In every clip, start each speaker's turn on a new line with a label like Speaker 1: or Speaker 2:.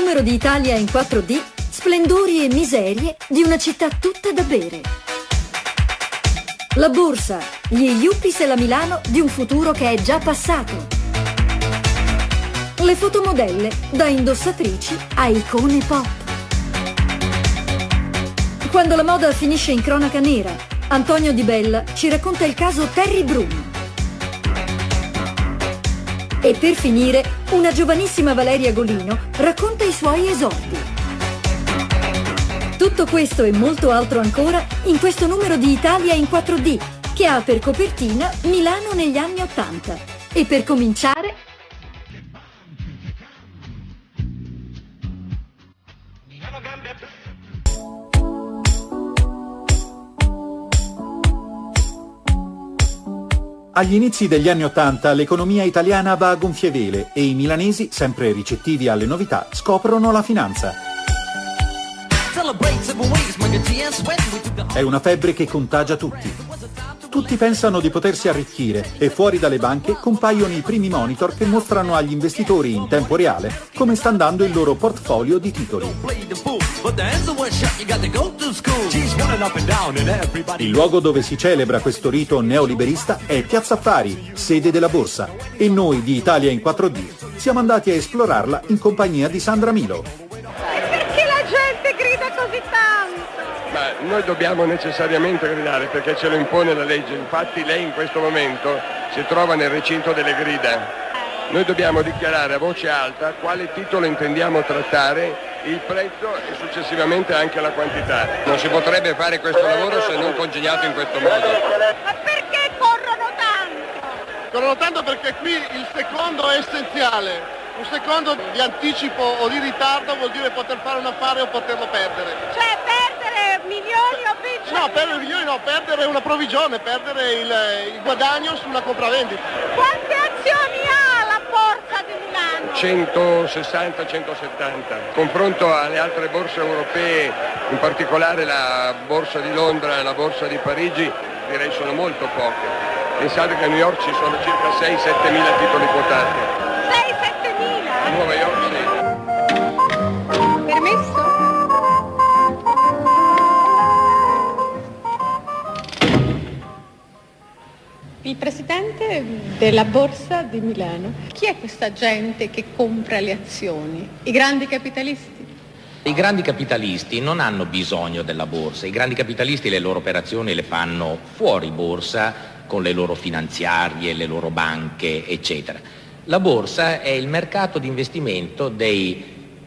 Speaker 1: numero di Italia in 4D, splendori e miserie di una città tutta da bere. La borsa, gli yuppies e la Milano di un futuro che è già passato. Le fotomodelle, da indossatrici a icone pop. Quando la moda finisce in cronaca nera, Antonio Di Bella ci racconta il caso Terry Brunn. E per finire, una giovanissima Valeria Golino racconta i suoi esordi. Tutto questo e molto altro ancora in questo numero di Italia in 4D, che ha per copertina Milano negli anni '80. E per cominciare...
Speaker 2: Agli inizi degli anni '80 l'economia italiana va a gonfie vele e i milanesi, sempre ricettivi alle novità, scoprono la finanza. È una febbre che contagia tutti. Tutti pensano di potersi arricchire e fuori dalle banche compaiono i primi monitor che mostrano agli investitori in tempo reale come sta andando il loro portfolio di titoli. Il luogo dove si celebra questo rito neoliberista è Piazza Affari, sede della borsa, e noi di Italia in 4D siamo andati a esplorarla in compagnia di Sandra Milo.
Speaker 3: Perché la gente grida così tanto?
Speaker 4: Ma noi dobbiamo necessariamente gridare perché ce lo impone la legge, infatti lei in questo momento si trova nel recinto delle grida. Noi dobbiamo dichiarare a voce alta quale titolo intendiamo trattare, il prezzo e successivamente anche la quantità. Non si potrebbe fare questo lavoro se non congegnato in questo modo.
Speaker 3: Ma perché corrono tanto?
Speaker 5: Corrono tanto perché qui il secondo è essenziale. Un secondo di anticipo o di ritardo vuol dire poter fare un affare o poterlo perdere.
Speaker 3: Cioè perdere milioni o vincere?
Speaker 5: No, perdere milioni no, perdere una provvigione, perdere il guadagno sulla compravendita.
Speaker 3: Quante azioni ha la borsa di Milano?
Speaker 4: 160-170. Confronto alle altre borse europee, in particolare la borsa di Londra e la borsa di Parigi, direi sono molto poche. Pensate che a New York ci sono circa 6-7 mila titoli quotati.
Speaker 3: 6-7 mila?
Speaker 4: A Nuova York sì.
Speaker 3: Permesso? Il presidente della borsa di Milano. Chi è questa gente che compra le azioni? I grandi capitalisti?
Speaker 6: I grandi capitalisti non hanno bisogno della borsa, i grandi capitalisti le loro operazioni le fanno fuori borsa con le loro finanziarie, le loro banche, eccetera. La borsa è il mercato di investimento dei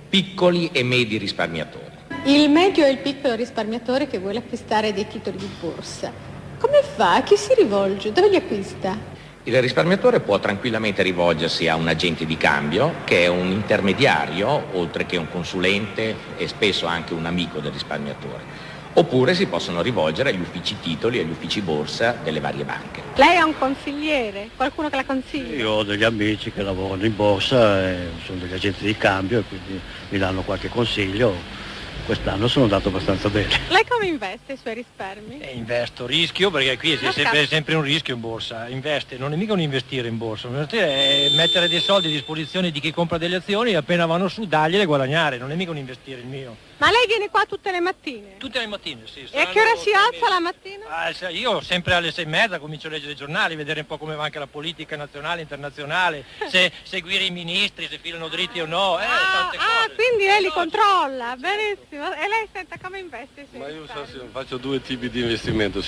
Speaker 6: piccoli e medi risparmiatori.
Speaker 3: Il medio e il piccolo risparmiatore che vuole acquistare dei titoli di borsa, come fa? A chi si rivolge? Dove li acquista?
Speaker 6: Il risparmiatore può tranquillamente rivolgersi a un agente di cambio che è un intermediario, oltre che un consulente e spesso anche un amico del risparmiatore. Oppure si possono rivolgere agli uffici titoli e agli uffici borsa delle varie banche.
Speaker 3: Lei è un consigliere? Qualcuno che la consiglia?
Speaker 7: Io ho degli amici che lavorano in borsa, sono degli agenti di cambio e quindi mi danno qualche consiglio. Quest'anno sono andato abbastanza bene.
Speaker 3: Lei come investe i suoi risparmi?
Speaker 8: Investo, rischio, perché qui è sempre un rischio in borsa. Investe, non è mica un investire in borsa, è mettere dei soldi a disposizione di chi compra delle azioni e appena vanno su dargliele e guadagnare, non è mica un investire il mio.
Speaker 3: Ma lei viene qua tutte le mattine?
Speaker 8: Tutte le mattine, sì.
Speaker 3: E a che ora si alza la mattina?
Speaker 8: Io sempre alle 6:30 comincio a leggere i giornali, vedere un po' come va anche la politica nazionale, internazionale, se seguire i ministri, se filano dritti o no, tante cose.
Speaker 3: Quindi lei li controlla, benissimo. E lei senta come investe?
Speaker 9: Ma io faccio due tipi di investimento,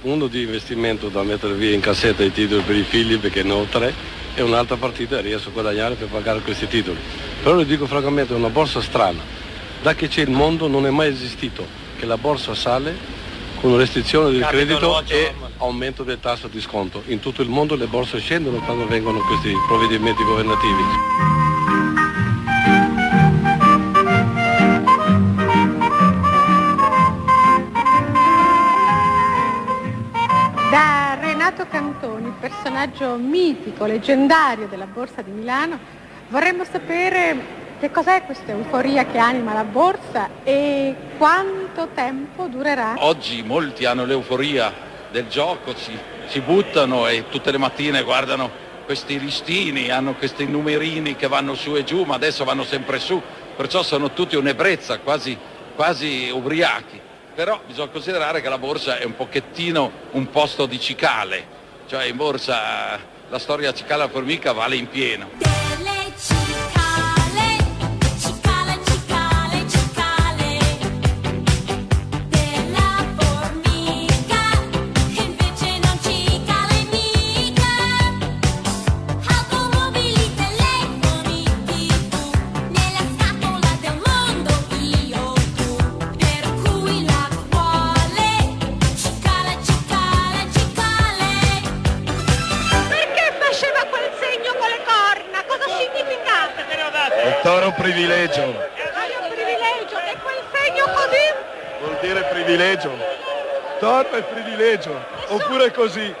Speaker 9: uno di investimento da mettere via in cassetta i titoli per i figli perché ne ho 3 e un'altra partita riesco a guadagnare per pagare questi titoli. Però le dico francamente è una borsa strana. Da che c'è il mondo non è mai esistito che la borsa sale con restrizione del credito e aumento del tasso di sconto. In tutto il mondo le borse scendono quando vengono questi provvedimenti governativi.
Speaker 3: Da Renato Cantoni, personaggio mitico, leggendario della Borsa di Milano, vorremmo sapere che cos'è questa euforia che anima la borsa e quanto tempo durerà?
Speaker 10: Oggi molti hanno l'euforia del gioco, si buttano e tutte le mattine guardano questi listini, hanno questi numerini che vanno su e giù, ma adesso vanno sempre su. perciò sono tutti un'ebbrezza, quasi ubriachi. Però bisogna considerare che la borsa è un pochettino un posto di cicale, cioè in borsa la storia cicala formica vale in pieno.
Speaker 5: Toro privilegio.
Speaker 3: Privilegio, e quel segno così?
Speaker 5: Vuol dire privilegio. Toro è privilegio. Oppure così.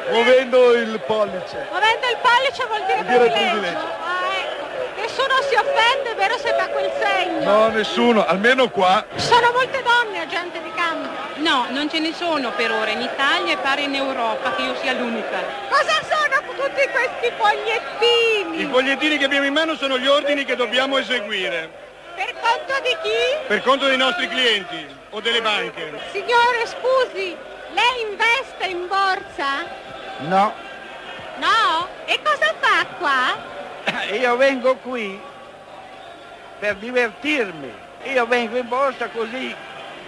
Speaker 5: Muovendo il pollice.
Speaker 3: Muovendo il pollice vuol dire privilegio. Ecco. Nessuno si offende, vero, se fa quel segno?
Speaker 5: No, nessuno, almeno qua.
Speaker 3: Ci sono molte donne agenti di cambio?
Speaker 11: No, non ce ne sono per ora in Italia e pare in Europa che io sia l'unica.
Speaker 3: Cosa sono tutti questi fogliettini?
Speaker 5: I fogliettini che abbiamo in mano sono gli ordini che dobbiamo eseguire.
Speaker 3: Per conto di chi?
Speaker 5: Per conto dei nostri clienti o delle banche.
Speaker 3: Signore, scusi, lei investe in borsa?
Speaker 12: No.
Speaker 3: No? E cosa fa qua?
Speaker 12: Io vengo qui per divertirmi. Io vengo in borsa così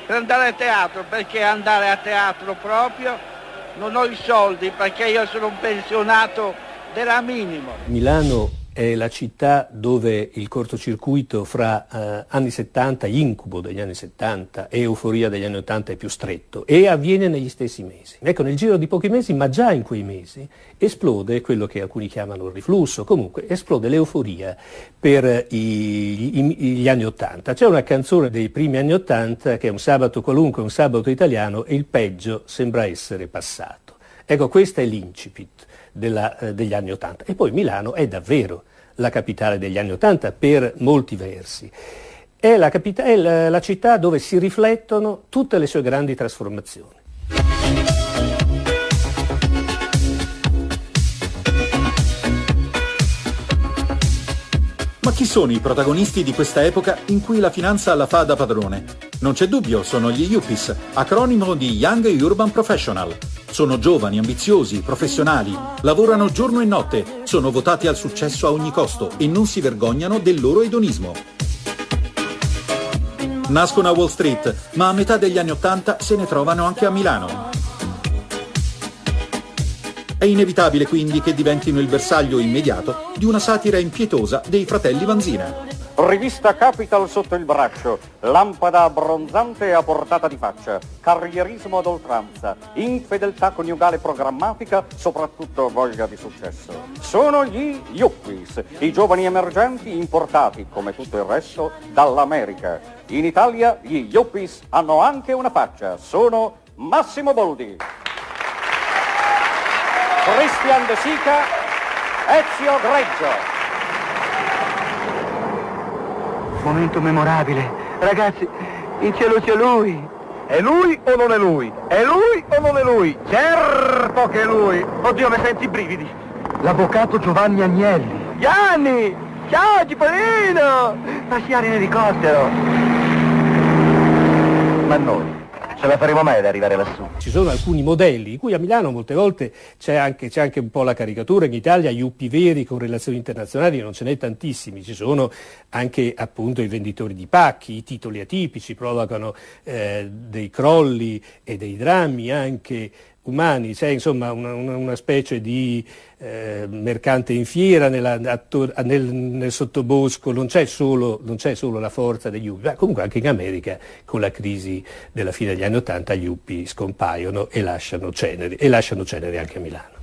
Speaker 12: per andare a teatro, perché andare a teatro proprio non ho i soldi, perché io sono un pensionato della minimo.
Speaker 13: Milano è la città dove il cortocircuito fra anni 70, incubo degli anni 70 e euforia degli anni 80 è più stretto, e avviene negli stessi mesi. Ecco, nel giro di pochi mesi, ma già in quei mesi, esplode quello che alcuni chiamano il riflusso, comunque esplode l'euforia per gli anni 80. C'è una canzone dei primi anni 80 che è Un sabato qualunque, un sabato italiano, e il peggio sembra essere passato. Ecco, questa è l'incipit degli anni 80. E poi Milano è davvero la capitale degli anni 80 per molti versi. È la città dove si riflettono tutte le sue grandi trasformazioni.
Speaker 2: Ma chi sono i protagonisti di questa epoca in cui la finanza la fa da padrone? Non c'è dubbio, sono gli Yuppies, acronimo di Young Urban Professional. Sono giovani, ambiziosi, professionali, lavorano giorno e notte, sono votati al successo a ogni costo e non si vergognano del loro edonismo. Nascono a Wall Street, ma a metà degli anni 80 se ne trovano anche a Milano. È inevitabile quindi che diventino il bersaglio immediato di una satira impietosa dei fratelli Vanzina.
Speaker 14: Rivista Capital sotto il braccio, lampada abbronzante a portata di faccia, carrierismo ad oltranza, infedeltà coniugale programmatica, soprattutto voglia di successo. Sono gli Yuppies, i giovani emergenti importati, come tutto il resto, dall'America. In Italia gli Yuppies hanno anche una faccia, sono Massimo Boldi, Christian De Sica, Ezio Greggio.
Speaker 15: Momento memorabile. Ragazzi, in cielo c'è lui. È lui o non è lui? È lui o non è lui? Certo che è lui. Oddio, mi senti i brividi. L'avvocato Giovanni Agnelli. Gianni! Ciao, Cipollino! Passiare in elicottero. Ma noi ce la faremo mai ad arrivare lassù?
Speaker 13: Ci sono alcuni modelli, in cui a Milano molte volte c'è anche un po' la caricatura. In Italia Yuppi veri con relazioni internazionali non ce n'è tantissimi, ci sono anche appunto i venditori di pacchi, i titoli atipici provocano dei crolli e dei drammi anche umani. C'è insomma una specie di mercante in fiera nel sottobosco. Non c'è solo la forza degli Yuppi, ma comunque anche in America con la crisi della fine degli anni 80 gli Yuppi scompaiono e lasciano ceneri anche a Milano.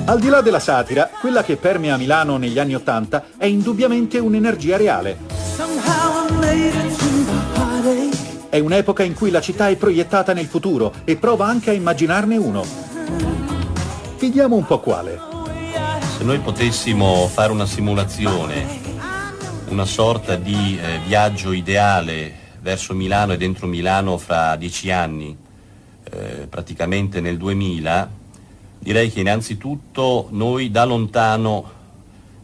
Speaker 2: Al di là della satira, quella che permea Milano negli anni 80 è indubbiamente un'energia reale. È un'epoca in cui la città è proiettata nel futuro e prova anche a immaginarne uno. Vediamo un po' quale.
Speaker 16: Se noi potessimo fare una simulazione, una sorta di viaggio ideale verso Milano e dentro Milano fra 10 anni, praticamente nel 2000, Direi che innanzitutto noi da lontano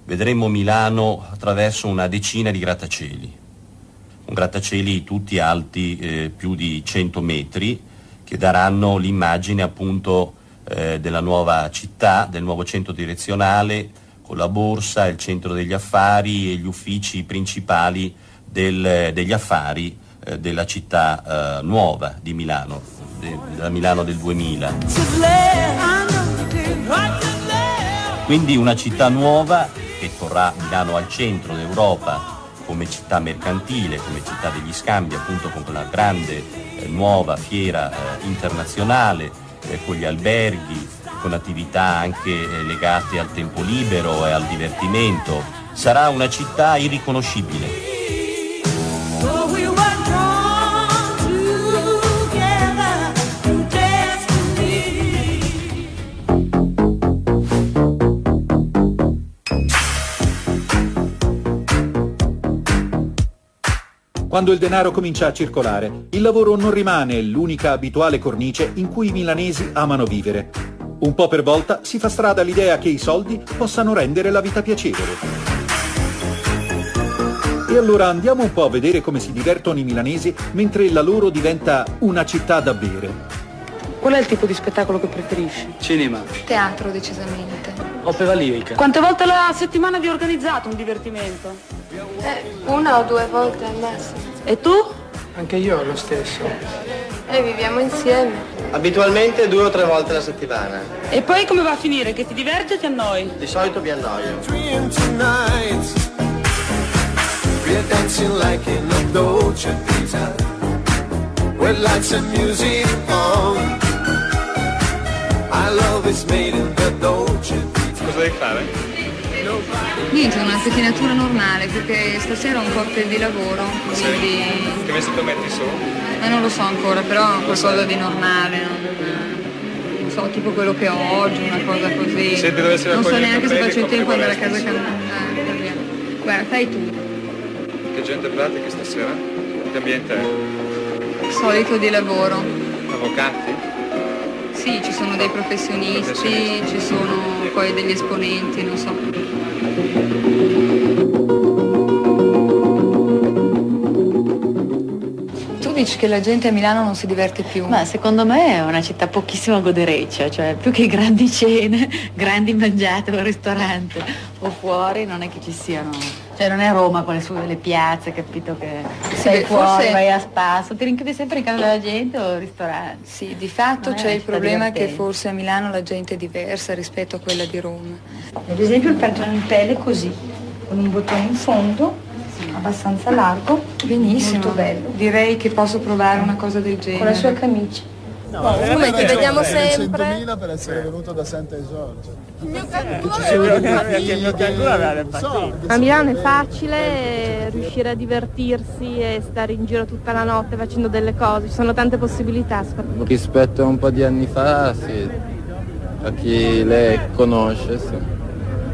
Speaker 16: vedremo Milano attraverso una decina di grattacieli, grattacieli tutti alti più di 100 metri, che daranno l'immagine appunto della nuova città, del nuovo centro direzionale, con la borsa, il centro degli affari e gli uffici principali degli affari della città nuova di Milano, della Milano del 2000. Quindi una città nuova che porrà Milano al centro d'Europa come città mercantile, come città degli scambi, appunto con quella grande nuova fiera internazionale, con gli alberghi, con attività anche legate al tempo libero e al divertimento. Sarà una città irriconoscibile.
Speaker 2: Quando il denaro comincia a circolare, il lavoro non rimane l'unica abituale cornice in cui i milanesi amano vivere. Un po' per volta si fa strada l'idea che i soldi possano rendere la vita piacevole. E allora andiamo un po' a vedere come si divertono i milanesi mentre la loro diventa una città da bere.
Speaker 17: Qual è il tipo di spettacolo che preferisci?
Speaker 18: Cinema.
Speaker 19: Teatro, decisamente.
Speaker 18: Opera lirica.
Speaker 17: Quante volte alla settimana vi organizzate un divertimento?
Speaker 19: Una o due volte al massimo.
Speaker 17: E tu?
Speaker 18: Anche io lo stesso.
Speaker 19: Viviamo insieme.
Speaker 18: Abitualmente 2 o 3 volte alla settimana.
Speaker 17: E poi come va a finire? Che ti diverti o ti annoi?
Speaker 18: Di solito mi annoio.
Speaker 9: Cosa devi fare?
Speaker 19: Niente, una pettinatura normale, perché stasera ho un cocktail di lavoro, quindi...
Speaker 9: Che vestito metti su?
Speaker 19: Ma non lo so ancora, però qualcosa di normale, non so, tipo quello che ho oggi, una cosa così.
Speaker 9: Se dovessi
Speaker 19: non so neanche se faccio il tempo
Speaker 9: di
Speaker 19: andare a casa cambiare. Guarda, fai tu.
Speaker 9: Che gente pratichi stasera? Che ambiente è?
Speaker 19: Solito di lavoro.
Speaker 9: Avvocati?
Speaker 19: Sì, ci sono dei professionisti, ci sono poi degli esponenti, non so. Tu dici che la gente a Milano non si diverte più?
Speaker 20: Ma secondo me è una città pochissimo godereccia, cioè più che grandi cene, grandi mangiate o al ristorante o fuori non è che ci siano, cioè non è Roma con le sue le piazze, capito, che sei fuori,
Speaker 19: forse...
Speaker 20: vai a spasso, ti rinchiudi sempre in casa della gente o al ristorante.
Speaker 19: Sì, di fatto c'è il problema che forse a Milano la gente è diversa rispetto a quella di Roma.
Speaker 21: Ad esempio il pantalone in pelle così, con un bottone in fondo, abbastanza largo,
Speaker 19: benissimo,
Speaker 21: molto bello.
Speaker 19: Direi che posso provare una cosa del genere.
Speaker 21: Con la sua camicia.
Speaker 19: Come ti vediamo sempre?
Speaker 22: 100.000 per essere venuto da Santa Esorgia.
Speaker 3: A Milano è facile riuscire a divertirsi e stare in giro tutta la notte facendo delle cose, ci sono tante possibilità.
Speaker 23: Rispetto a un po' di anni fa, sì, a chi le conosce, sì.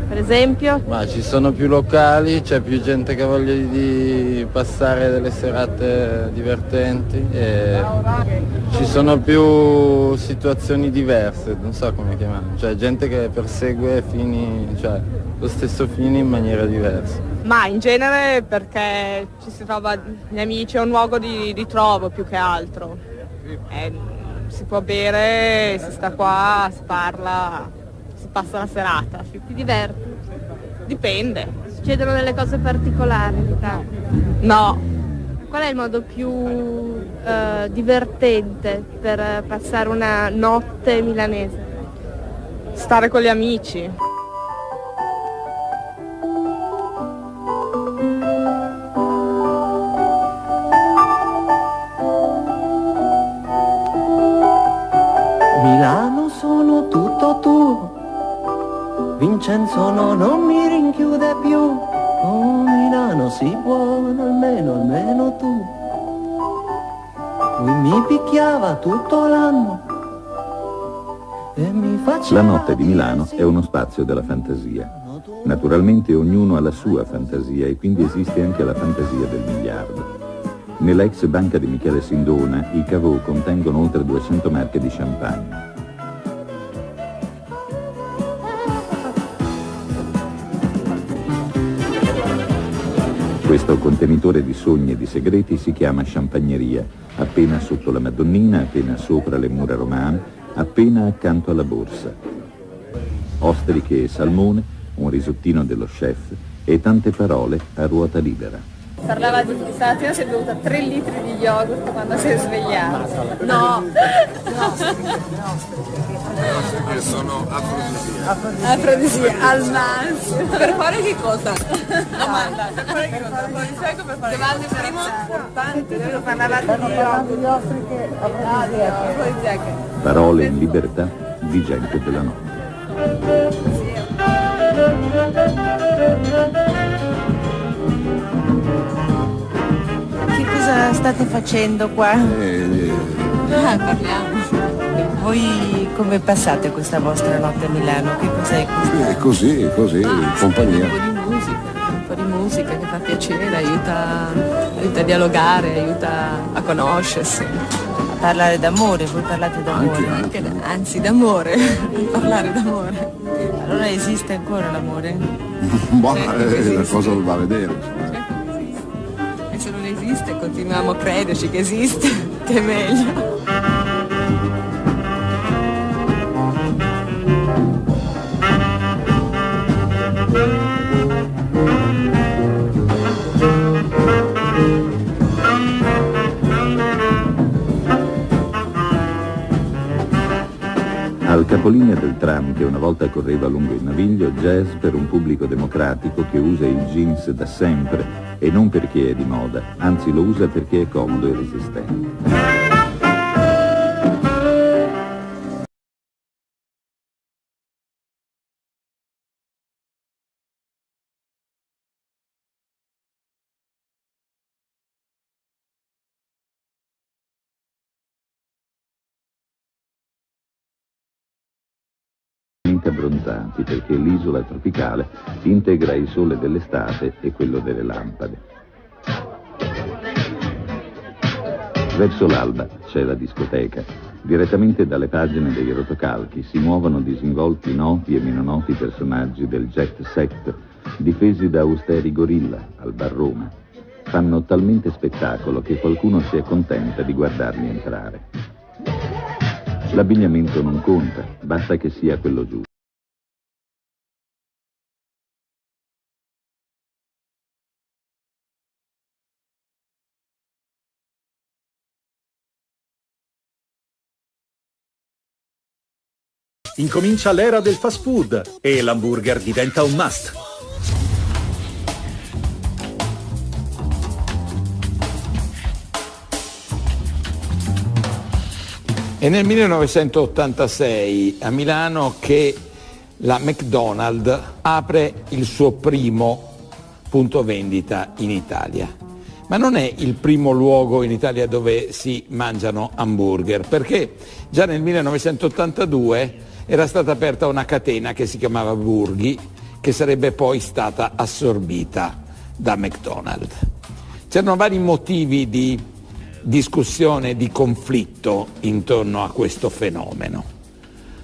Speaker 3: Per esempio?
Speaker 23: Ma ci sono più locali, c'è più gente che ha voglia di passare delle serate divertenti e ci sono più situazioni diverse, non so come chiamarlo, cioè gente che persegue fini, cioè lo stesso fine in maniera diversa.
Speaker 3: Ma in genere perché ci si trova gli amici, è un luogo di ritrovo più che altro. Si può bere, si sta qua, si parla, si passa la serata. Ti diverti? Dipende. Succedono delle cose particolari? No. Qual è il modo più divertente per passare una notte milanese? Stare con gli amici.
Speaker 24: Milano sono tutto tuo, Vincenzo no, non mi rinchiude più. Oh Milano sii buono, almeno tu. Lui mi picchiava tutto l'anno e mi faceva...
Speaker 25: La notte di Milano è uno spazio della fantasia. Naturalmente ognuno ha la sua fantasia e quindi esiste anche la fantasia del miliardo. Nella ex banca di Michele Sindona i caveau contengono oltre 200 marche di champagne. Questo contenitore di sogni e di segreti si chiama Champagneria, appena sotto la Madonnina, appena sopra le mura romane, appena accanto alla borsa. Ostriche e salmone, un risottino dello chef e tante parole a ruota libera.
Speaker 21: Parlava di stamattina si è bevuta 3 litri di yogurt quando si è svegliata. No.
Speaker 1: Che sono
Speaker 21: Afrodisia al massimo.
Speaker 17: Per fare che cosa? Domanda, per fare che cosa? Per fare domande prima importante, noi parlavate di ostriche afrodisiache.
Speaker 25: Parole in libertà di gente della notte.
Speaker 21: Che cosa state facendo qua?
Speaker 17: Parliamo.
Speaker 21: Voi come passate questa vostra notte a Milano? Che cos'è questo?
Speaker 1: Così, compagnia.
Speaker 17: Un po' di musica che fa piacere, aiuta a dialogare, aiuta a conoscersi.
Speaker 21: A parlare d'amore, voi parlate d'amore?
Speaker 17: Anzi, d'amore, a parlare d'amore.
Speaker 21: Allora esiste ancora l'amore?
Speaker 1: La cosa va a vedere.
Speaker 17: E se non esiste continuiamo a crederci che esiste, che è meglio.
Speaker 25: Al capolinea del tram che una volta correva lungo il Naviglio, jazz per un pubblico democratico che usa il jeans da sempre e non perché è di moda, anzi lo usa perché è comodo e resistente. Abbronzanti perché l'isola tropicale integra il sole dell'estate e quello delle lampade. Verso l'alba c'è la discoteca. Direttamente dalle pagine dei rotocalchi si muovono disinvolti noti e meno noti personaggi del jet set, difesi da austeri gorilla al Bar Roma. Fanno talmente spettacolo che qualcuno si accontenta di guardarli entrare. L'abbigliamento non conta, basta che sia quello giusto.
Speaker 2: Incomincia l'era del fast food e l'hamburger diventa un must.
Speaker 4: È nel 1986 a Milano che la McDonald's apre il suo primo punto vendita in Italia. Ma non è il primo luogo in Italia dove si mangiano hamburger, perché già nel 1982 era stata aperta una catena che si chiamava Burghi, che sarebbe poi stata assorbita da McDonald's. C'erano vari motivi di discussione, di conflitto intorno a questo fenomeno.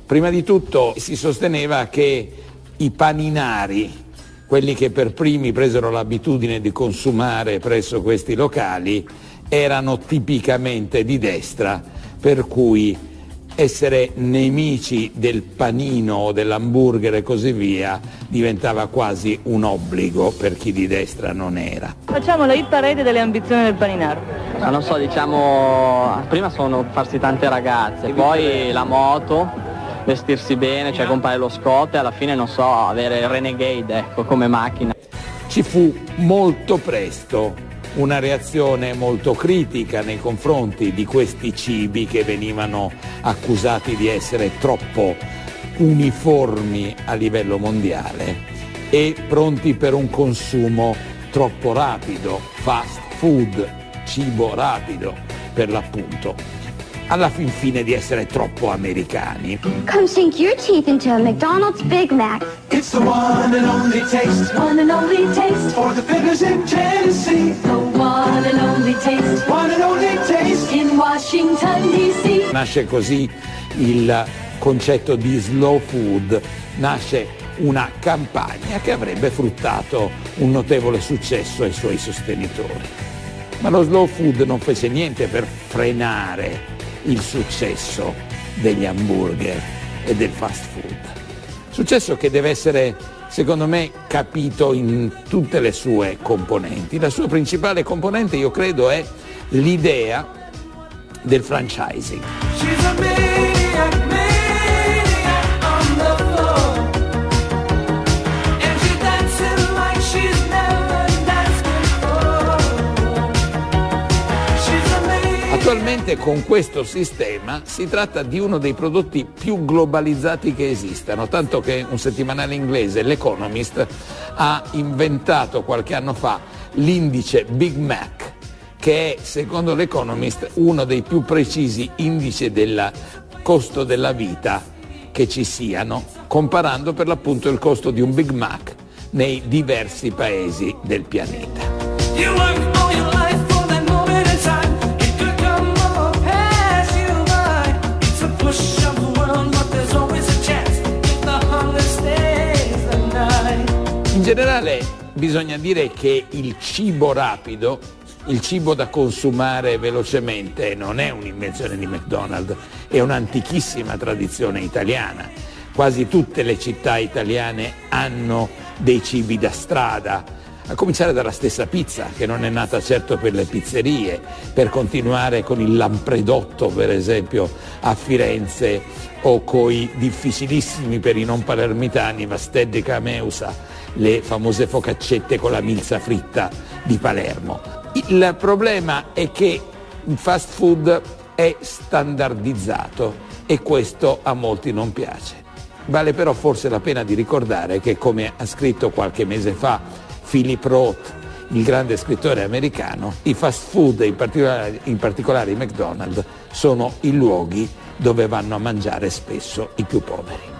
Speaker 4: Prima di tutto si sosteneva che i paninari, quelli che per primi presero l'abitudine di consumare presso questi locali, erano tipicamente di destra, per cui essere nemici del panino o dell'hamburger e così via diventava quasi un obbligo per chi di destra non era.
Speaker 21: Facciamo la hit parade delle ambizioni del paninaro.
Speaker 6: Ma non so, diciamo, prima sono farsi tante ragazze, poi la moto, vestirsi bene, cioè comprare lo Scott e alla fine, non so, avere il Renegade, ecco, come macchina.
Speaker 4: Ci fu molto presto una reazione molto critica nei confronti di questi cibi che venivano accusati di essere troppo uniformi a livello mondiale e pronti per un consumo troppo rapido, fast food, cibo rapido per l'appunto. Alla fin fine di essere troppo americani.
Speaker 7: Come sink your teeth into a McDonald's Big Mac.
Speaker 8: It's the one and only taste.
Speaker 7: One and only taste.
Speaker 8: For the fiddlers in Tennessee.
Speaker 7: The one and only taste.
Speaker 8: One and only taste.
Speaker 7: In Washington DC.
Speaker 4: Nasce così il concetto di slow food, nasce una campagna che avrebbe fruttato un notevole successo ai suoi sostenitori. Ma lo slow food non fece niente per frenare il successo degli hamburger e del fast food. Successo che deve essere, secondo me, capito in tutte le sue componenti. La sua principale componente, io credo, è l'idea del franchising. Attualmente con questo sistema si tratta di uno dei prodotti più globalizzati che esistano, tanto che un settimanale inglese, l'Economist, ha inventato qualche anno fa l'indice Big Mac, che è, secondo l'Economist, uno dei più precisi indici del costo della vita che ci siano, comparando per l'appunto il costo di un Big Mac nei diversi paesi del pianeta. In generale bisogna dire che il cibo rapido, il cibo da consumare velocemente, non è un'invenzione di McDonald's, è un'antichissima tradizione italiana. Quasi tutte le città italiane hanno dei cibi da strada, a cominciare dalla stessa pizza, che non è nata certo per le pizzerie, per continuare con il lampredotto, per esempio, a Firenze, o coi difficilissimi per i non palermitani Vasted e Cameusa, le famose focaccette con la milza fritta di Palermo. Il problema è che il fast food è standardizzato e questo a molti non piace. Vale però forse la pena di ricordare che, come ha scritto qualche mese fa Philip Roth, il grande scrittore americano, i fast food, in particolare i McDonald's, sono i luoghi dove vanno a mangiare spesso i più poveri.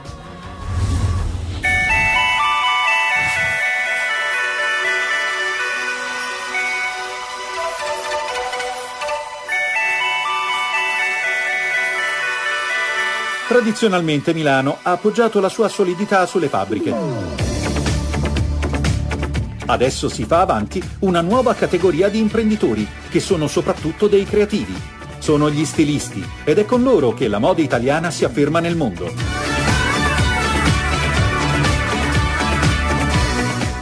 Speaker 2: Tradizionalmente Milano ha appoggiato la sua solidità sulle fabbriche. Adesso si fa avanti una nuova categoria di imprenditori, che sono soprattutto dei creativi. Sono gli stilisti, ed è con loro che la moda italiana si afferma nel mondo.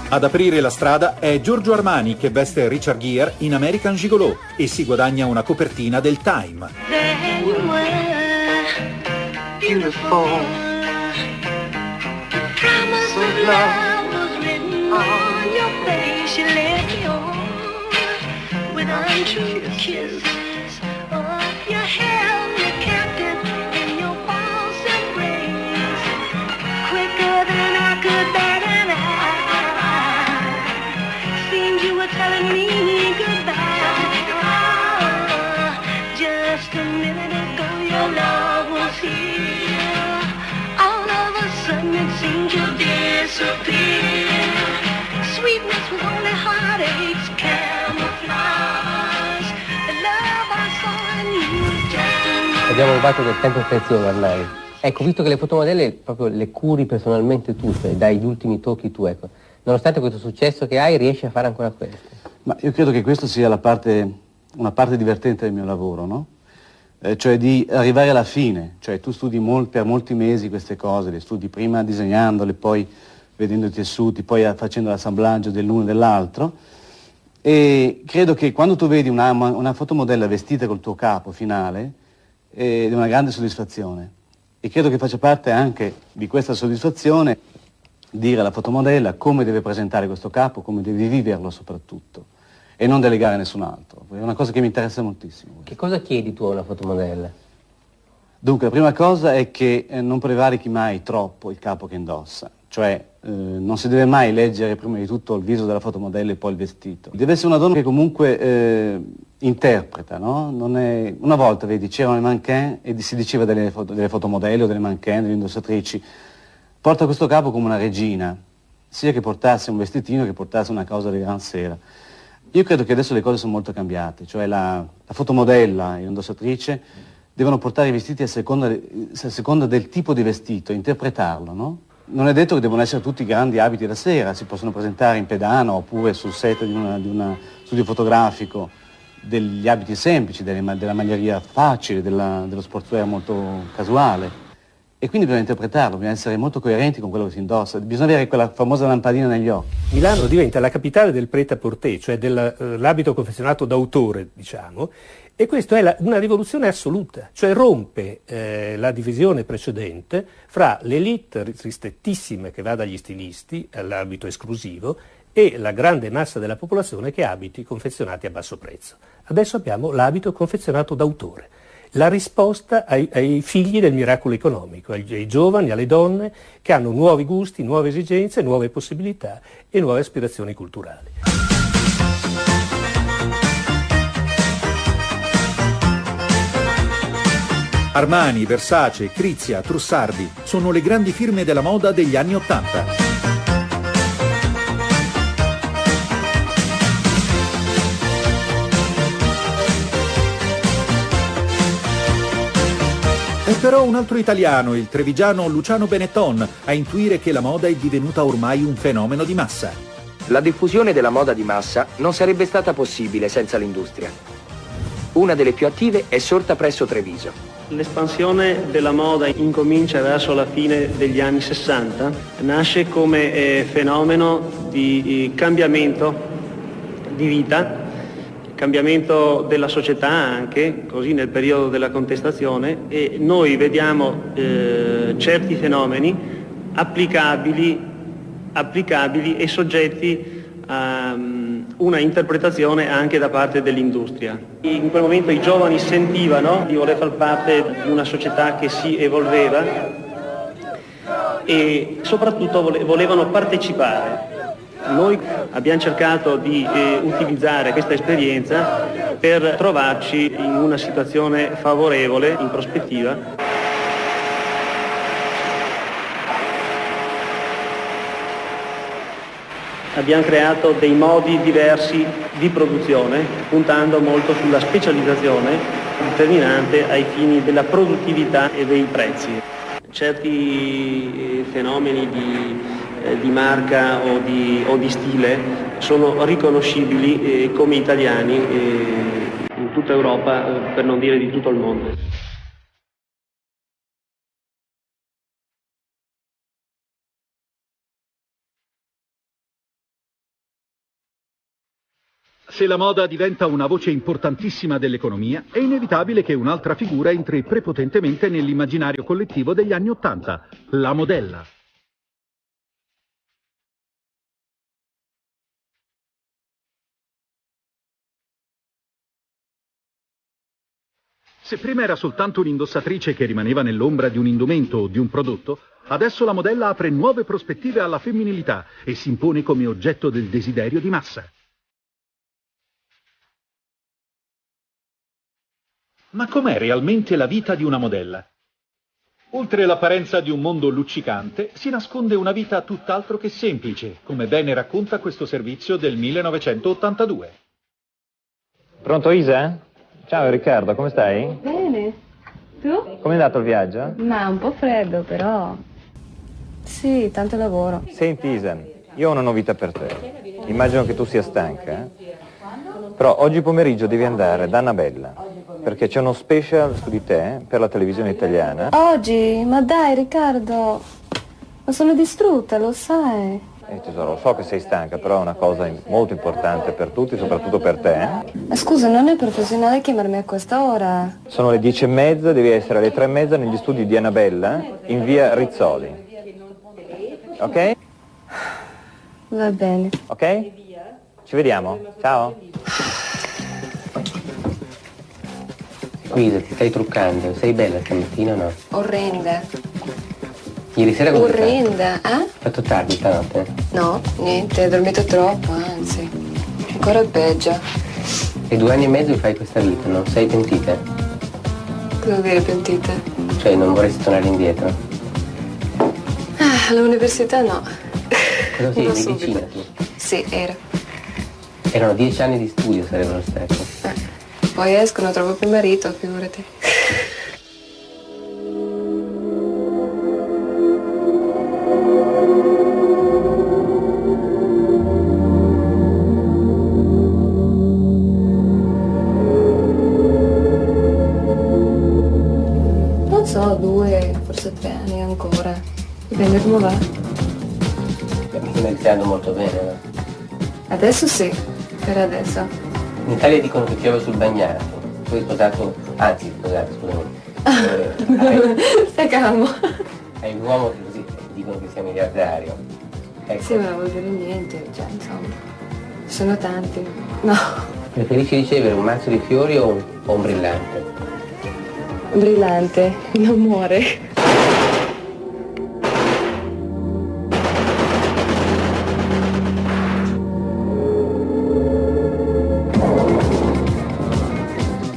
Speaker 2: Ad aprire la strada è Giorgio Armani, che veste Richard Gere in American Gigolo e si guadagna una copertina del Time.
Speaker 8: Beautiful. The promise of love was written on your face. You led me on with untrue kisses. Oh, you held me captive in your false embrace, quicker than I could bat an eye. Seemed you were telling me goodbye. Just a minute ago your love was here. It seemed to disappear. Sweetness was only heartaches, camouflage. The love I saw in you just a...
Speaker 5: Abbiamo rubato del tempo prezioso ormai. Ecco, visto che le fotomodelle proprio le curi personalmente tu, cioè dai gli ultimi tocchi tu, ecco. Nonostante questo successo che hai, riesci a fare ancora questo?
Speaker 10: Ma io credo che questa sia una parte divertente del mio lavoro, no? Cioè di arrivare alla fine, cioè tu studi per molti mesi queste cose, le studi prima disegnandole, poi vedendo i tessuti, poi facendo l'assemblaggio dell'uno e dell'altro, e credo che quando tu vedi una fotomodella vestita col tuo capo finale è una grande soddisfazione, e credo che faccia parte anche di questa soddisfazione dire alla fotomodella come deve presentare questo capo, come deve viverlo soprattutto, e non delegare a nessun altro. È una cosa che mi interessa moltissimo.
Speaker 5: Che cosa chiedi tu a una fotomodella?
Speaker 10: Dunque, la prima cosa è che non prevarichi mai troppo il capo che indossa, cioè non si deve mai leggere prima di tutto il viso della fotomodella e poi il vestito. Deve essere una donna che comunque interpreta, no? Una volta, vedi, c'erano le mannequin e si diceva delle fotomodelle o delle mannequin, delle indossatrici, porta questo capo come una regina, sia che portasse un vestitino che portasse una cosa di gran sera. Io credo che adesso le cose sono molto cambiate, cioè la fotomodella e l'indossatrice devono portare i vestiti a seconda del tipo di vestito, interpretarlo, no? non è detto che devono essere tutti grandi abiti da sera, si possono presentare in pedana oppure sul set di uno studio fotografico degli abiti semplici, della maglieria facile, dello sportswear molto casuale. E quindi bisogna interpretarlo, bisogna essere molto coerenti con quello che si indossa, bisogna avere quella famosa lampadina negli occhi.
Speaker 11: Milano diventa la capitale del prêt-à-porter, cioè dell'abito confezionato d'autore, diciamo, e questa è una rivoluzione assoluta, cioè rompe la divisione precedente fra l'élite ristrettissima che va dagli stilisti all'abito esclusivo e la grande massa della popolazione che ha abiti confezionati a basso prezzo. Adesso abbiamo l'abito confezionato d'autore. La risposta ai figli del miracolo economico, ai giovani, alle donne che hanno nuovi gusti, nuove esigenze, nuove possibilità e nuove aspirazioni culturali.
Speaker 2: Armani, Versace, Crizia, Trussardi sono le grandi firme della moda degli anni '80. È però un altro italiano, il trevigiano Luciano Benetton, a intuire che la moda è divenuta ormai un fenomeno di massa.
Speaker 12: La diffusione della moda di massa non sarebbe stata possibile senza l'industria. Una delle più attive è sorta presso Treviso.
Speaker 18: L'espansione della moda incomincia verso la fine degli anni 60, nasce come fenomeno di cambiamento di vita, cambiamento della società anche, così nel periodo della contestazione, e noi vediamo certi fenomeni applicabili e soggetti a una interpretazione anche da parte dell'industria. In quel momento i giovani sentivano di voler far parte di una società che si evolveva e soprattutto volevano partecipare. Noi abbiamo cercato di utilizzare questa esperienza per trovarci in una situazione favorevole in prospettiva. Abbiamo creato dei modi diversi di produzione, puntando molto sulla specializzazione, determinante ai fini della produttività e dei prezzi. Certi fenomeni di marca o di stile sono riconoscibili come italiani in tutta Europa, per non dire di tutto il mondo.
Speaker 2: Se la moda diventa una voce importantissima dell'economia, è inevitabile che un'altra figura entri prepotentemente nell'immaginario collettivo degli anni '80, la modella. Se prima era soltanto un'indossatrice che rimaneva nell'ombra di un indumento o di un prodotto, adesso la modella apre nuove prospettive alla femminilità e si impone come oggetto del desiderio di massa. Ma com'è realmente la vita di una modella? Oltre l'apparenza di un mondo luccicante, si nasconde una vita tutt'altro che semplice, come bene racconta questo servizio del 1982.
Speaker 13: Pronto Isa? Ciao Riccardo, come stai?
Speaker 21: Bene. Tu?
Speaker 13: Come è andato il viaggio?
Speaker 21: Ma un po' freddo, però. Sì, tanto lavoro.
Speaker 13: Senti Isa, io ho una novità per te. Immagino che tu sia stanca, Però oggi pomeriggio devi andare da Annabella, perché c'è uno special su di te per la televisione italiana.
Speaker 21: Oggi? Ma dai Riccardo, ma sono distrutta, lo sai.
Speaker 13: Tesoro, so che sei stanca, però è una cosa molto importante per tutti, soprattutto per te.
Speaker 21: Ma scusa, non è professionale chiamarmi a questa ora?
Speaker 13: Sono le 10:30, devi essere alle 3:30 negli studi di Annabella, in via Rizzoli. Ok?
Speaker 21: Va bene.
Speaker 13: Ok? Ci vediamo, ciao.
Speaker 5: Guida, ti stai truccando, sei bella stamattina o no?
Speaker 21: Orrenda.
Speaker 5: Ieri sera come
Speaker 21: Orrenda, eh?
Speaker 5: hai fatto tardi stanotte?
Speaker 21: No, niente, ho dormito troppo, anzi. Ancora peggio.
Speaker 5: E 2 anni e mezzo fai questa vita, no? Sei pentita?
Speaker 21: Cosa vuol dire pentita?
Speaker 5: Cioè non vorresti tornare indietro?
Speaker 21: Ah, all'università no.
Speaker 5: Cosa sei,
Speaker 21: Non
Speaker 5: medicina
Speaker 21: subito.
Speaker 5: tu?
Speaker 21: Sì, era.
Speaker 5: Erano 10 anni di studio sarebbero stati.
Speaker 21: Poi escono, trovo più marito, figurati.
Speaker 19: so, 2, forse 3 anni ancora. Dipende come va.
Speaker 5: Mi sto iniziando molto bene, no?
Speaker 19: Adesso sì, per adesso.
Speaker 5: In Italia dicono che piove sul bagnato. Tu hai sposato, anzi, scusate, scusami.
Speaker 19: Stai calmo.
Speaker 5: Hai un uomo che così dicono che sia miliardario. Ecco.
Speaker 19: Sì, ma non vuol dire niente, cioè, insomma. Ci sono tanti. No.
Speaker 5: Preferisci ricevere un mazzo di fiori o un brillante?
Speaker 19: Un brillante, non muore.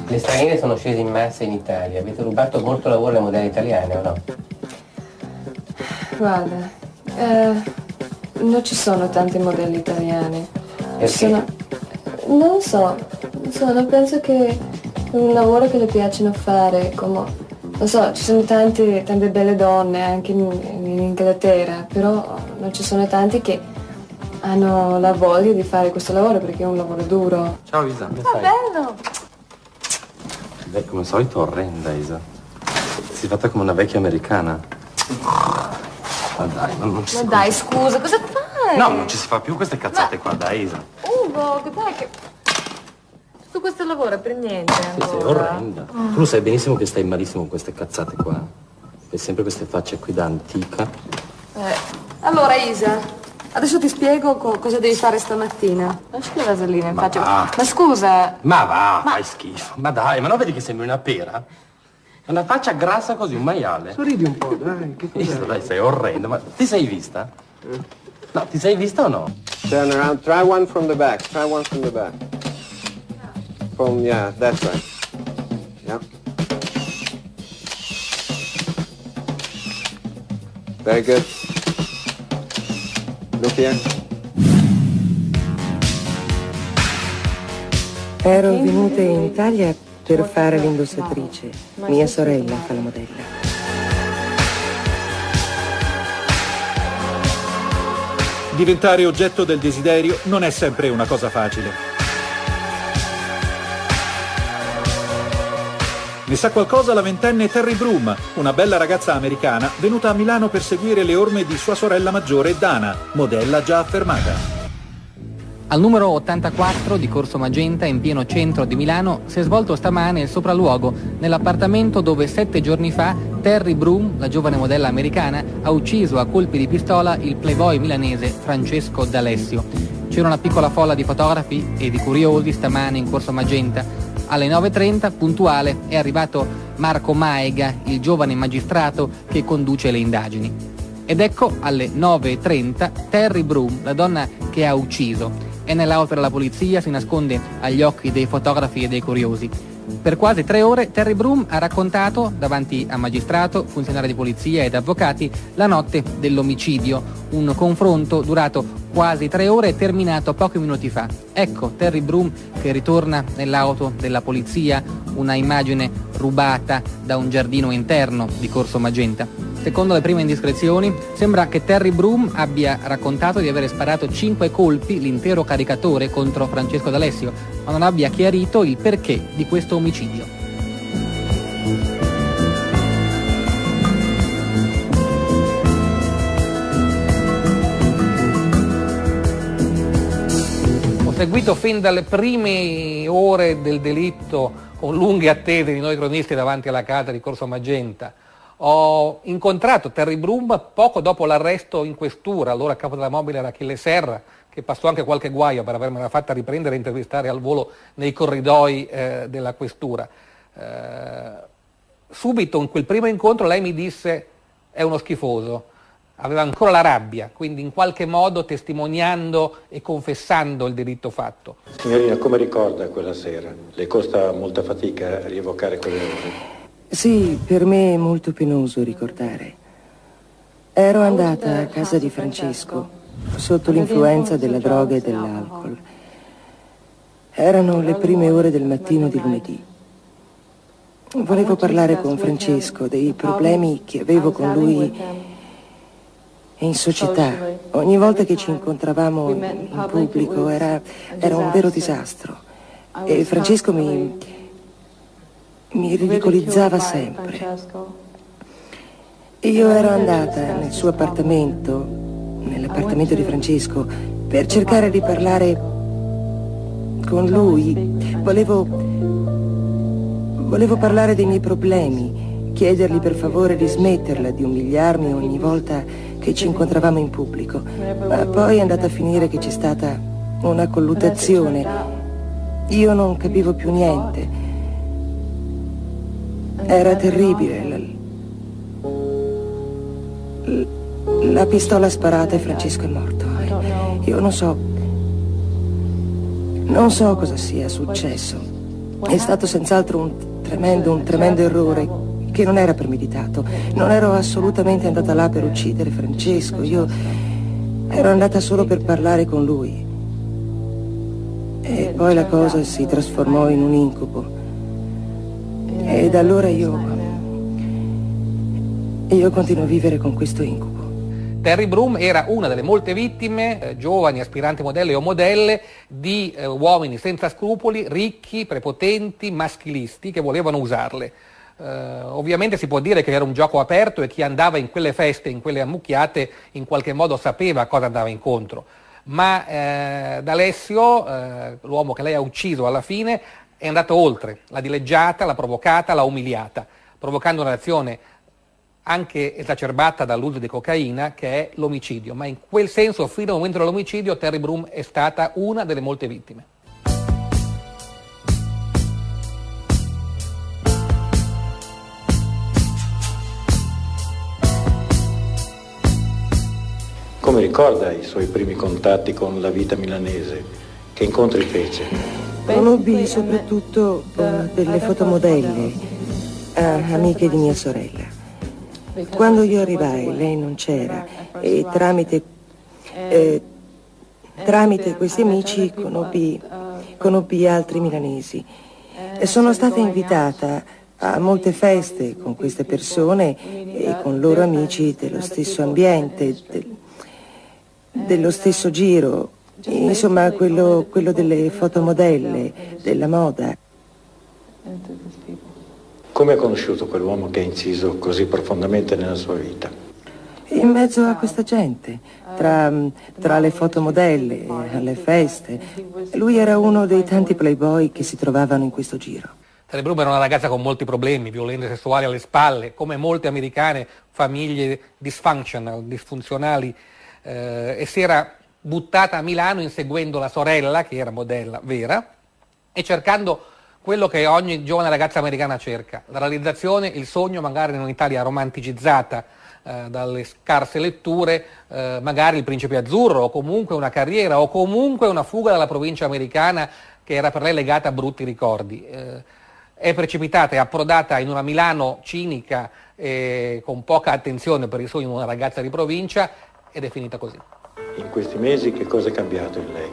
Speaker 5: Le straniere sono scese in massa in Italia. Avete rubato molto lavoro alle modelle italiane o no?
Speaker 19: Guarda, non ci sono tanti modelli italiani.
Speaker 5: Perché?
Speaker 19: Non so, non penso che è un lavoro che le piacciono fare, come, non so, ci sono tante belle donne anche in Inghilterra, però non ci sono tanti che hanno la voglia di fare questo lavoro perché è un lavoro duro.
Speaker 10: Ciao Isa.
Speaker 19: Ma bello!
Speaker 10: Beh, come al solito orrenda, Isa. Si è fatta come una vecchia americana. Ma dai, non ci
Speaker 19: Ma dai, scusa, cosa fai?
Speaker 10: No, non ci si fa più queste cazzate qua, dai, Isa.
Speaker 19: Ugo, che dai che... Tutto questo lavoro è per niente
Speaker 10: Sì, sei orrenda. Tu lo sai benissimo che stai malissimo con queste cazzate qua. Fai sempre queste facce qui da antica.
Speaker 19: Allora, Isa, adesso ti spiego cosa devi fare stamattina. Lascia la vasellina in faccia.
Speaker 10: va.
Speaker 19: Ma scusa...
Speaker 10: Ma va, fai schifo. Ma dai, ma non vedi che sembri una pera? Una faccia grassa così, un maiale.
Speaker 22: Sorridi un po', dai. Che
Speaker 10: Isa, dai, sei orrenda. Ma ti sei vista? No, ti sei vista o no?
Speaker 22: Turn around. Try one from the back. Try one from the back. Yeah, that's right. Yeah. Very good. Look here.
Speaker 9: Ero venuta in Italia per fare l'indossatrice. Mia sorella fa la modella.
Speaker 2: Diventare oggetto del desiderio non è sempre una cosa facile. Ne sa qualcosa la ventenne Terry Broom, una bella ragazza americana venuta a Milano per seguire le orme di sua sorella maggiore Dana, modella già affermata.
Speaker 14: Al numero 84 di Corso Magenta, in pieno centro di Milano, si è svolto stamane il sopralluogo nell'appartamento dove 7 giorni fa Terry Broom, la giovane modella americana, ha ucciso a colpi di pistola il playboy milanese Francesco D'Alessio. C'era una piccola folla di fotografi e di curiosi stamane in Corso Magenta. Alle 9:30, puntuale, è arrivato Marco Maega, il giovane magistrato che conduce le indagini. Ed ecco, alle 9:30, Terry Broom, la donna che ha ucciso, è nell'auto della polizia, si nasconde agli occhi dei fotografi e dei curiosi. Per quasi 3 ore Terry Broom ha raccontato, davanti a magistrato, funzionari di polizia ed avvocati, la notte dell'omicidio, un confronto durato quasi 3 ore e terminato pochi minuti fa. Ecco Terry Broom che ritorna nell'auto della polizia, una immagine rubata da un giardino interno di Corso Magenta. Secondo le prime indiscrezioni, sembra che Terry Broom abbia raccontato di avere sparato 5 colpi, l'intero caricatore, contro Francesco D'Alessio, ma non abbia chiarito il perché di questo omicidio.
Speaker 15: Ho seguito fin dalle prime ore del delitto, con lunghe attese di noi cronisti davanti alla casa di Corso Magenta. Ho incontrato Terry Broom poco dopo l'arresto in questura, allora a capo della mobile era Achille Serra, che passò anche qualche guaio per avermela fatta riprendere e intervistare al volo nei corridoi della questura. Subito in quel primo incontro lei mi disse è uno schifoso, aveva ancora la rabbia, quindi in qualche modo testimoniando e confessando il delitto fatto.
Speaker 16: Signorina, come ricorda quella sera? Le costa molta fatica rievocare quelle ore?
Speaker 9: Sì, per me è molto penoso ricordare. Ero andata a casa di Francesco sotto l'influenza della droga e dell'alcol. Erano le prime ore del mattino di lunedì. Volevo parlare con Francesco dei problemi che avevo con lui in società. Ogni volta che ci incontravamo in pubblico era un vero disastro. E Francesco mi ridicolizzava sempre. Io ero andata nel suo appartamento, nell'appartamento di Francesco, per cercare di parlare con lui. Volevo parlare dei miei problemi, chiedergli per favore di smetterla di umiliarmi ogni volta che ci incontravamo in pubblico. Ma poi è andata a finire che c'è stata una colluttazione. Io non capivo più niente. Era terribile. La pistola sparata e Francesco è morto. Io non so cosa sia successo. È stato senz'altro un tremendo errore che non era premeditato. Non ero assolutamente andata là per uccidere Francesco. Io ero andata solo per parlare con lui. E poi la cosa si trasformò in un incubo. E da allora io continuo a vivere con questo incubo.
Speaker 15: Terry Broom era una delle molte vittime, giovani, aspiranti modelle o modelle, di uomini senza scrupoli, ricchi, prepotenti, maschilisti, che volevano usarle. Ovviamente si può dire che era un gioco aperto e chi andava in quelle feste, in quelle ammucchiate, in qualche modo sapeva a cosa andava incontro. Ma D'Alessio, l'uomo che lei ha ucciso alla fine, è andato oltre, l'ha dileggiata, l'ha provocata, l'ha umiliata, provocando una reazione anche esacerbata dall'uso di cocaina, che è l'omicidio. Ma in quel senso, fino al momento dell'omicidio, Terry Broom è stata una delle molte vittime.
Speaker 16: Come ricorda i suoi primi contatti con la vita milanese? Che incontri fece?
Speaker 9: Conobbi soprattutto delle fotomodelle, amiche di mia sorella. Quando io arrivai, lei non c'era e tramite questi amici conobbi altri milanesi. E sono stata invitata a molte feste con queste persone e con loro amici dello stesso ambiente, dello stesso giro, insomma quello delle fotomodelle, della moda.
Speaker 16: Come ha conosciuto quell'uomo che ha inciso così profondamente nella sua vita?
Speaker 9: In mezzo a questa gente, tra le fotomodelle, alle feste. Lui era uno dei tanti playboy che si trovavano in questo giro.
Speaker 15: Terry Broom era una ragazza con molti problemi, violenze sessuali alle spalle, come molte americane, famiglie disfunzionali, e si era buttata a Milano inseguendo la sorella, che era modella vera, e cercando quello che ogni giovane ragazza americana cerca, la realizzazione, il sogno magari in un'Italia romanticizzata dalle scarse letture, magari il Principe Azzurro, o comunque una carriera, o comunque una fuga dalla provincia americana che era per lei legata a brutti ricordi. È precipitata, è approdata in una Milano cinica e con poca attenzione per i sogni di una ragazza di provincia, ed è finita così.
Speaker 16: In questi mesi che cosa è cambiato in lei?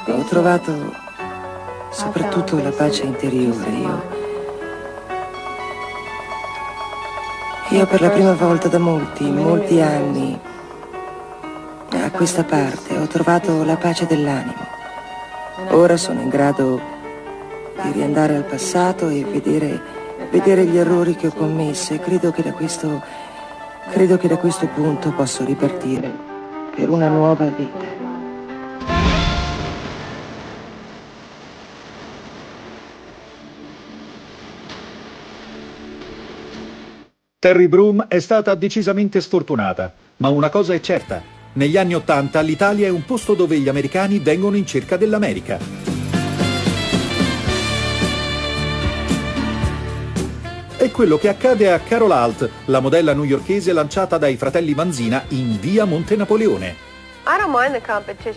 Speaker 9: Ho trovato soprattutto la pace interiore. Io per la prima volta da molti anni a questa parte ho trovato la pace dell'animo. Ora sono in grado di riandare al passato e vedere gli errori che ho commesso e credo che da questo punto posso ripartire per una nuova vita.
Speaker 2: Terry Broom è stata decisamente sfortunata, ma una cosa è certa: negli anni '80 l'Italia è un posto dove gli americani vengono in cerca dell'America. È quello che accade a Carol Alt, la modella newyorkese lanciata dai fratelli Vanzina in via Monte Napoleone.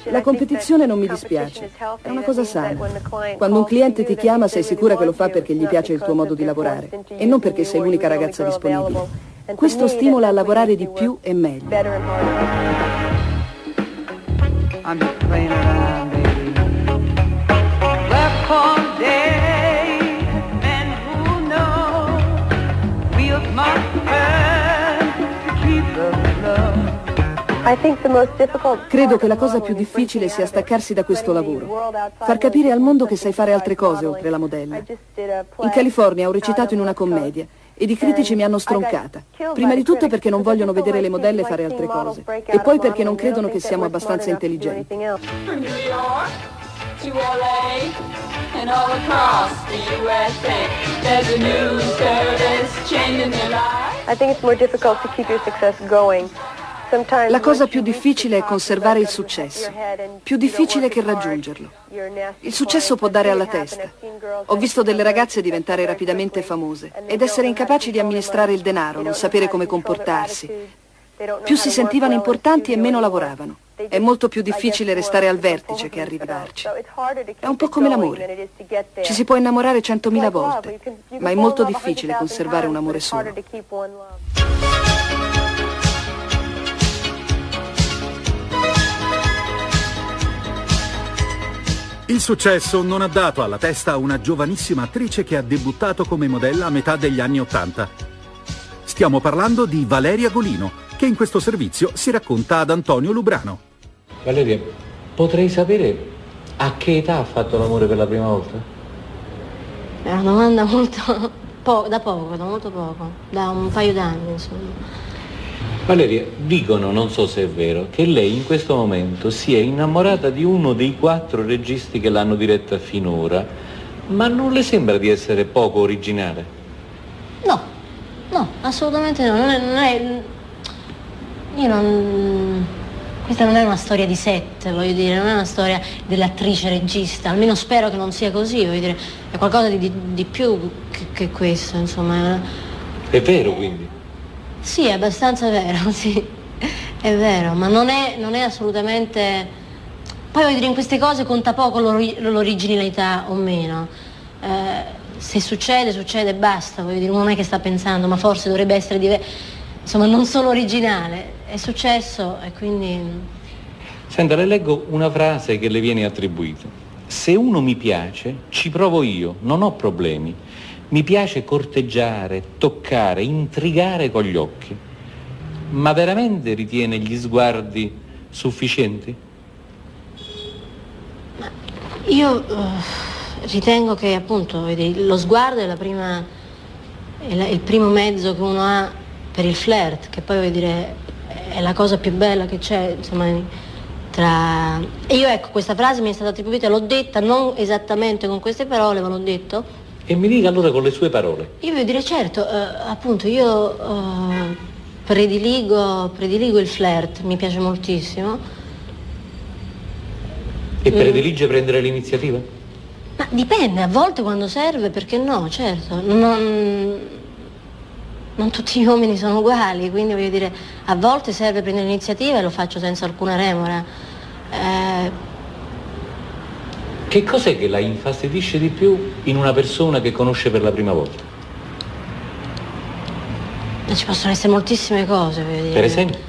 Speaker 1: La competizione non mi dispiace, è una cosa sana. Quando un cliente ti chiama sei sicura che lo fa perché gli piace il tuo modo di lavorare e non perché sei l'unica ragazza disponibile. Questo stimola a lavorare di più e meglio. Credo che la cosa più difficile sia staccarsi da questo lavoro, far capire al mondo che sai fare altre cose oltre la modella. In California ho recitato in una commedia ed i critici mi hanno stroncata, prima di tutto perché non vogliono vedere le modelle fare altre cose e poi perché non credono che siamo abbastanza intelligenti.
Speaker 8: To LA and all across the USA. There's a new service changing their lives.
Speaker 3: I think it's more difficult to keep your success going.
Speaker 1: La cosa più difficile è conservare il successo, più difficile che raggiungerlo. Il successo può dare alla testa. Ho visto delle ragazze diventare rapidamente famose ed essere incapaci di amministrare il denaro, non sapere come comportarsi. Più si sentivano importanti e meno lavoravano. È molto più difficile restare al vertice che arrivarci. È un po' come l'amore. Ci si può innamorare 100.000 volte, ma è molto difficile conservare un amore solo.
Speaker 2: Il successo non ha dato alla testa una giovanissima attrice che ha debuttato come modella a metà degli anni '80. Stiamo parlando di Valeria Golino, che in questo servizio si racconta ad Antonio Lubrano.
Speaker 17: Valeria, potrei sapere a che età ha fatto l'amore per la prima volta?
Speaker 20: È una domanda molto da molto poco, da un paio d'anni insomma.
Speaker 17: Valeria, dicono, non so se è vero, che lei in questo momento si è innamorata di uno dei 4 registi che l'hanno diretta finora, ma non le sembra di essere poco originale?
Speaker 20: No, assolutamente no, questa non è una storia di set, voglio dire, non è una storia dell'attrice regista, almeno spero che non sia così, voglio dire, è qualcosa di più che questo, insomma.
Speaker 17: È vero quindi?
Speaker 20: Sì, è abbastanza vero, sì, è vero, ma non è assolutamente... Poi voglio dire, in queste cose conta poco l'originalità o meno. Se succede e basta, voglio dire, non è che sta pensando, ma forse dovrebbe essere insomma, non sono originale, è successo e quindi...
Speaker 17: Senta, le leggo una frase che le viene attribuita. Se uno mi piace, ci provo io, non ho problemi. Mi piace corteggiare, toccare, intrigare con gli occhi. Ma veramente ritiene gli sguardi sufficienti?
Speaker 20: Io ritengo che appunto lo sguardo è il primo mezzo che uno ha per il flirt, che poi voglio dire è la cosa più bella che c'è, insomma, E io, ecco, questa frase mi è stata attribuita, l'ho detta non esattamente con queste parole, ma l'ho detto.
Speaker 17: E mi dica allora con le sue parole.
Speaker 20: Io voglio dire, certo, appunto io prediligo il flirt, mi piace moltissimo.
Speaker 17: E predilige prendere l'iniziativa?
Speaker 20: Ma dipende, a volte quando serve, perché no, certo. Non tutti gli uomini sono uguali, quindi voglio dire, a volte serve prendere l'iniziativa e lo faccio senza alcuna remora.
Speaker 17: Che cos'è che la infastidisce di più in una persona che conosce per la prima volta?
Speaker 20: Ci possono essere moltissime cose, voglio dire.
Speaker 17: Per esempio?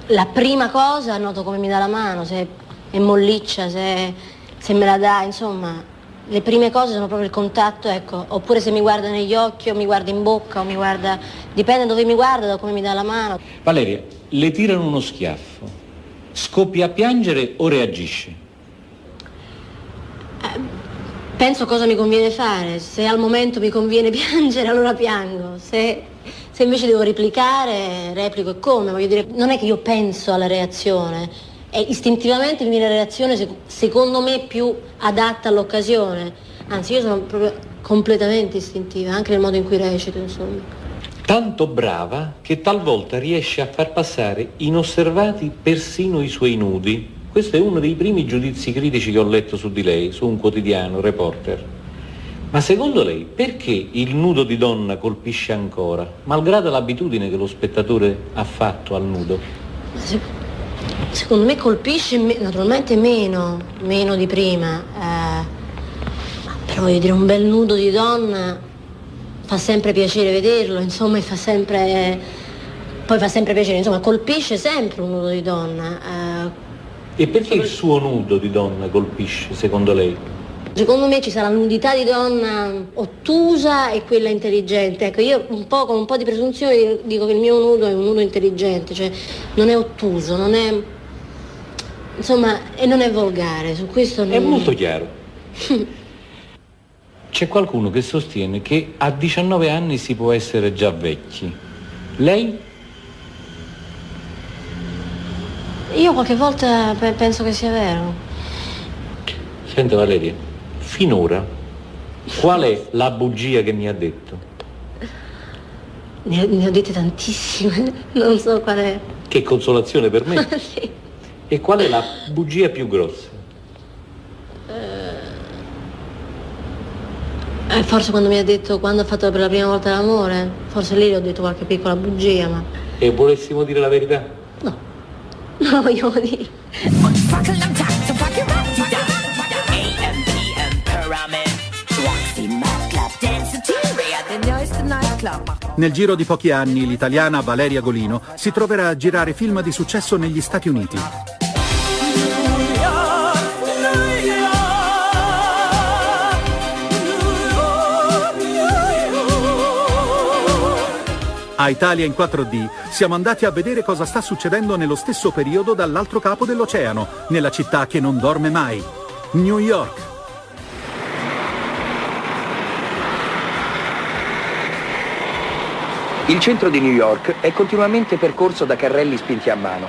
Speaker 20: La prima cosa, noto come mi dà la mano, se è molliccia, se me la dà, insomma, le prime cose sono proprio il contatto, ecco, oppure se mi guarda negli occhi o mi guarda in bocca o mi guarda, dipende dove mi guarda, da come mi dà la mano.
Speaker 17: Valeria, le tirano uno schiaffo, scoppia a piangere o reagisce?
Speaker 20: Penso cosa mi conviene fare, se al momento mi conviene piangere allora piango, se invece devo replicare, replico e come, voglio dire, non è che io penso alla reazione, è istintivamente mi viene la reazione secondo me più adatta all'occasione, anzi io sono proprio completamente istintiva, anche nel modo in cui recito, insomma.
Speaker 17: Tanto brava che talvolta riesce a far passare inosservati persino i suoi nudi. Questo è uno dei primi giudizi critici che ho letto su di lei, su un quotidiano, Reporter. Ma secondo lei perché il nudo di donna colpisce ancora, malgrado l'abitudine che lo spettatore ha fatto al nudo?
Speaker 20: Secondo me colpisce naturalmente meno di prima, però voglio dire, un bel nudo di donna fa sempre piacere vederlo, insomma, poi fa sempre piacere, insomma, colpisce sempre un nudo di donna.
Speaker 17: E perché il suo nudo di donna colpisce, secondo lei?
Speaker 20: Secondo me ci sarà nudità di donna ottusa e quella intelligente. Ecco, io con un po' di presunzione dico che il mio nudo è un nudo intelligente, cioè non è ottuso, non è... insomma, e non è volgare, su questo non...
Speaker 17: È molto chiaro. C'è qualcuno che sostiene che a 19 anni si può essere già vecchi. Lei?
Speaker 20: Io qualche volta penso che sia vero.
Speaker 17: Senta Valeria, finora qual è la bugia che mi ha detto?
Speaker 20: Ne ho dette tantissime, non so qual è.
Speaker 17: Che consolazione per me.
Speaker 20: Sì.
Speaker 17: E qual è la bugia più grossa?
Speaker 20: Forse quando mi ha detto quando ha fatto per la prima volta l'amore, forse lì le ho detto qualche piccola bugia, ma...
Speaker 17: E volessimo dire la verità?
Speaker 20: No, non la vogliamo dire.
Speaker 2: Nel giro di pochi anni l'italiana Valeria Golino si troverà a girare film di successo negli Stati Uniti. A Italia in 4D siamo andati a vedere cosa sta succedendo nello stesso periodo dall'altro capo dell'oceano, nella città che non dorme mai, New York.
Speaker 12: Il centro di New York è continuamente percorso da carrelli spinti a mano.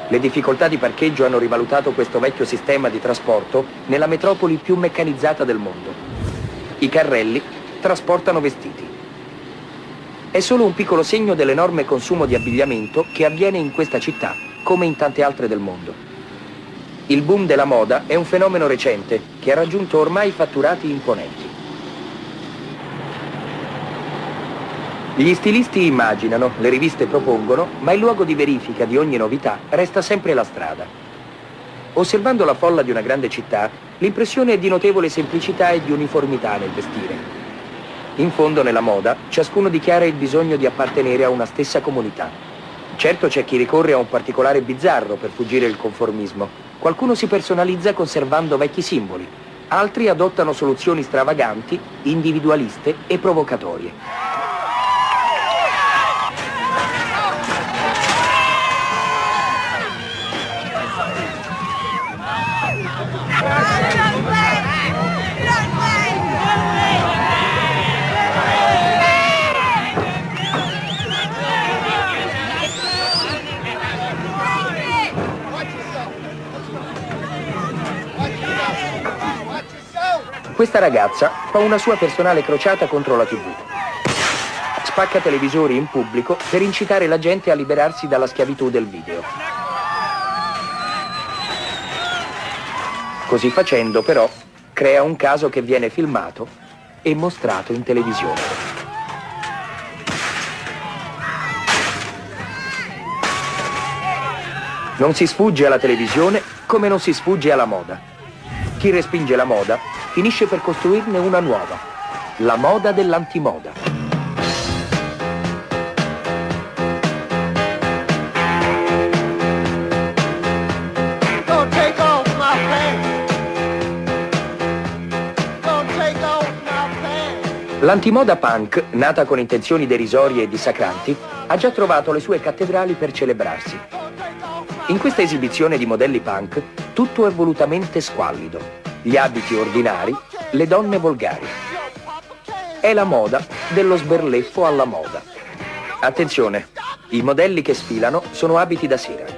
Speaker 12: Le difficoltà di parcheggio hanno rivalutato questo vecchio sistema di trasporto nella metropoli più meccanizzata del mondo. I carrelli trasportano vestiti. È solo un piccolo segno dell'enorme consumo di abbigliamento che avviene in questa città, come in tante altre del mondo. Il boom della moda è un fenomeno recente che ha raggiunto ormai fatturati imponenti. Gli stilisti immaginano, le riviste propongono, ma il luogo di verifica di ogni novità resta sempre la strada. Osservando la folla di una grande città, l'impressione è di notevole semplicità e di uniformità nel vestire. In fondo, nella moda, ciascuno dichiara il bisogno di appartenere a una stessa comunità. Certo c'è chi ricorre a un particolare bizzarro per fuggire il conformismo. Qualcuno si personalizza conservando vecchi simboli. Altri adottano soluzioni stravaganti, individualiste e provocatorie. Questa ragazza fa una sua personale crociata contro la TV. Spacca televisori in pubblico per incitare la gente a liberarsi dalla schiavitù del video. Così facendo, però, crea un caso che viene filmato e mostrato in televisione. Non si sfugge alla televisione come non si sfugge alla moda. Chi respinge la moda finisce per costruirne una nuova, la moda dell'antimoda. L'antimoda punk, nata con intenzioni derisorie e dissacranti, ha già trovato le sue cattedrali per celebrarsi. In questa esibizione di modelli punk, tutto è volutamente squallido. Gli abiti ordinari, le donne volgari. È la moda dello sberleffo alla moda. Attenzione, i modelli che sfilano sono abiti da sera.